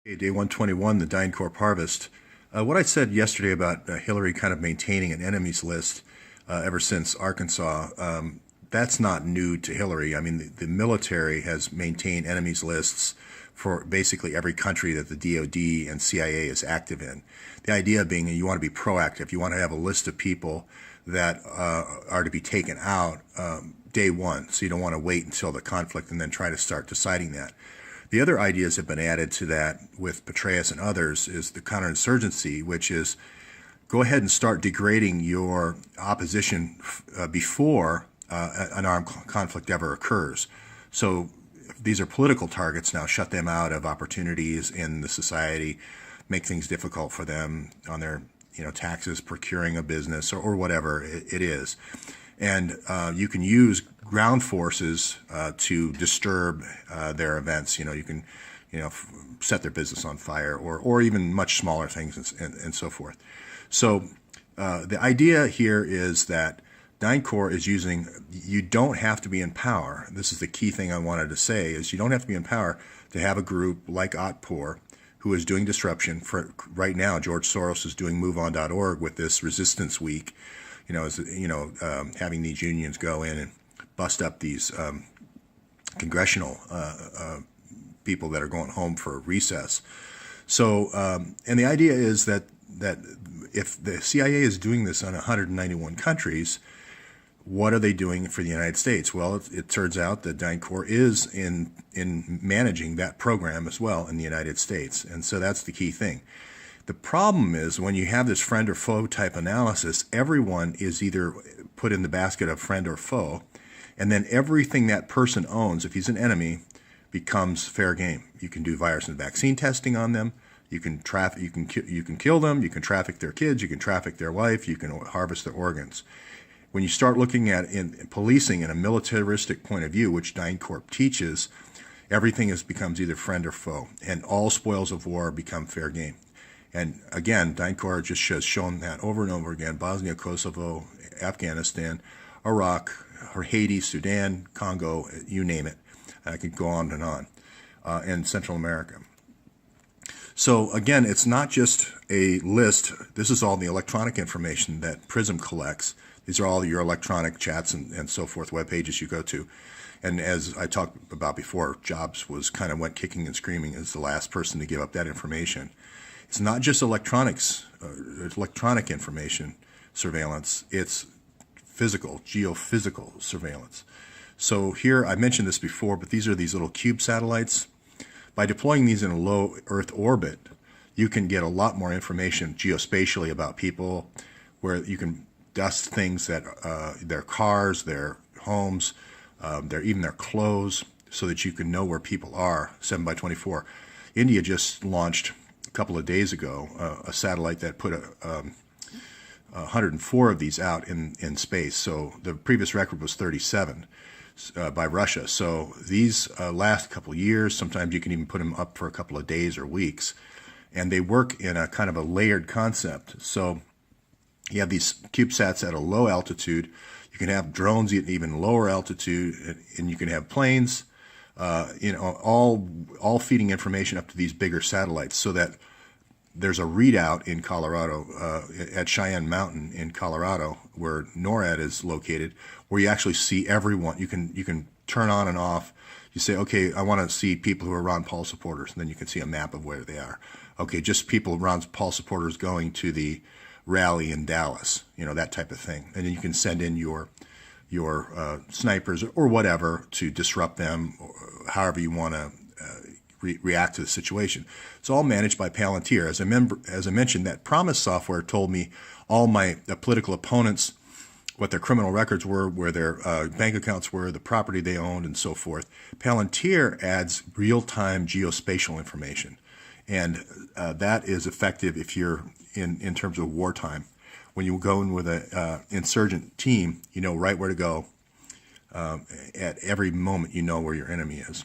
Okay, day 121, the DynCorp harvest. What I said yesterday about Hillary kind of maintaining an enemies list ever since Arkansas, that's not new to Hillary. I mean, the military has maintained enemies lists for basically every country that the DoD and CIA is active in. The idea being you want to be proactive. You want to have a list of people that are to be taken out day one. So you don't want to wait until the conflict and then try to start deciding that. The other ideas have been added to that with Petraeus and others is the counterinsurgency, which is go ahead and start degrading your opposition before an armed conflict ever occurs. So these are political targets now. Shut them out of opportunities in the society, make things difficult for them on their taxes, procuring a business, or whatever it is. And you can use ground forces to disturb their events. You can set their business on fire, or even much smaller things and so forth. So the idea here is that DynCorp is using, you don't have to be in power. This is the key thing I wanted to say, is you don't have to be in power to have a group like Otpor who is doing disruption. For right now, George Soros is doing MoveOn.org with this Resistance Week, having these unions go in and bust up these congressional people that are going home for recess. So, and the idea is that if the CIA is doing this on 191 countries, what are they doing for the United States? Well, it turns out that DynCorp is in managing that program as well in the United States, and so that's the key thing. The problem is when you have this friend or foe type analysis, everyone is either put in the basket of friend or foe, and then everything that person owns, if he's an enemy, becomes fair game. You can do virus and vaccine testing on them. You can kill them. You can traffic their kids. You can traffic their wife. You can harvest their organs. When you start looking at policing in a militaristic point of view, which DynCorp teaches, everything becomes either friend or foe, and all spoils of war become fair game. And again, DynCorp just has shown that over and over again: Bosnia, Kosovo, Afghanistan, Iraq, or Haiti, Sudan, Congo, you name it. I could go on, and Central America. So again, it's not just a list. This is all the electronic information that PRISM collects. These are all your electronic chats and so forth, web pages you go to. And as I talked about before, Jobs went kicking and screaming as the last person to give up that information. It's not just electronic information surveillance, it's physical, geophysical surveillance. So here, I mentioned this before, but these are these little cube satellites. By deploying these in a low Earth orbit, you can get a lot more information geospatially about people, where you can dust things that their cars, their homes, even their clothes, so that you can know where people are 7 by 24. India just launched a couple of days ago a satellite that put 104 of these out in space. So the previous record was 37 by Russia. So these last couple of years. Sometimes you can even put them up for a couple of days or weeks, and they work in a kind of a layered concept. So you have these CubeSats at a low altitude. You can have drones at even lower altitude, and you can have planes, all feeding information up to these bigger satellites, so that there's a readout in Colorado, at Cheyenne Mountain in Colorado, where NORAD is located, where you actually see everyone. You can turn on and off. You say, okay, I want to see people who are Ron Paul supporters, and then you can see a map of where they are. Okay, just people, Ron Paul supporters going to the rally in Dallas, that type of thing. And then you can send in your snipers or whatever to disrupt them, or however you want to react to the situation. It's all managed by Palantir. As I mentioned, that Promise software told me all my political opponents, what their criminal records were, where their bank accounts were, the property they owned, and so forth. Palantir adds real-time geospatial information, and that is effective if you're in terms of wartime. When you go in with an insurgent team, you know right where to go. At every moment, you know where your enemy is.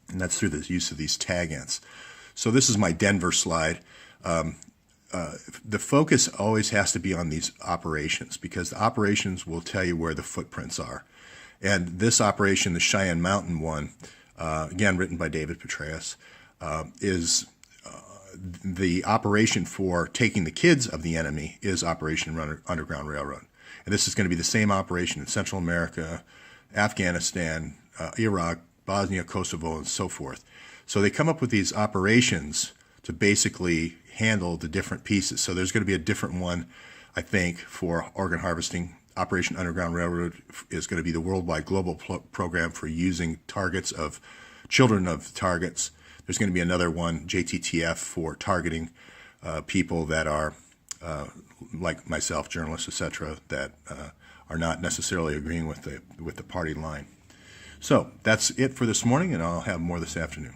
And that's through the use of these tag ants. So this is my Denver slide. The focus always has to be on these operations, because the operations will tell you where the footprints are. And this operation, the Cheyenne Mountain one, again written by David Petraeus, is the operation for taking the kids of the enemy is Operation Underground Railroad. And this is going to be the same operation in Central America, Afghanistan, Iraq, Bosnia, Kosovo, and so forth. So they come up with these operations to basically handle the different pieces. So there's going to be a different one, I think, for organ harvesting. Operation Underground Railroad is going to be the worldwide global program for using targets of children of targets. There's going to be another one, JTTF, for targeting people that are like myself, journalists, etc., that are not necessarily agreeing with the party line. So that's it for this morning, and I'll have more this afternoon.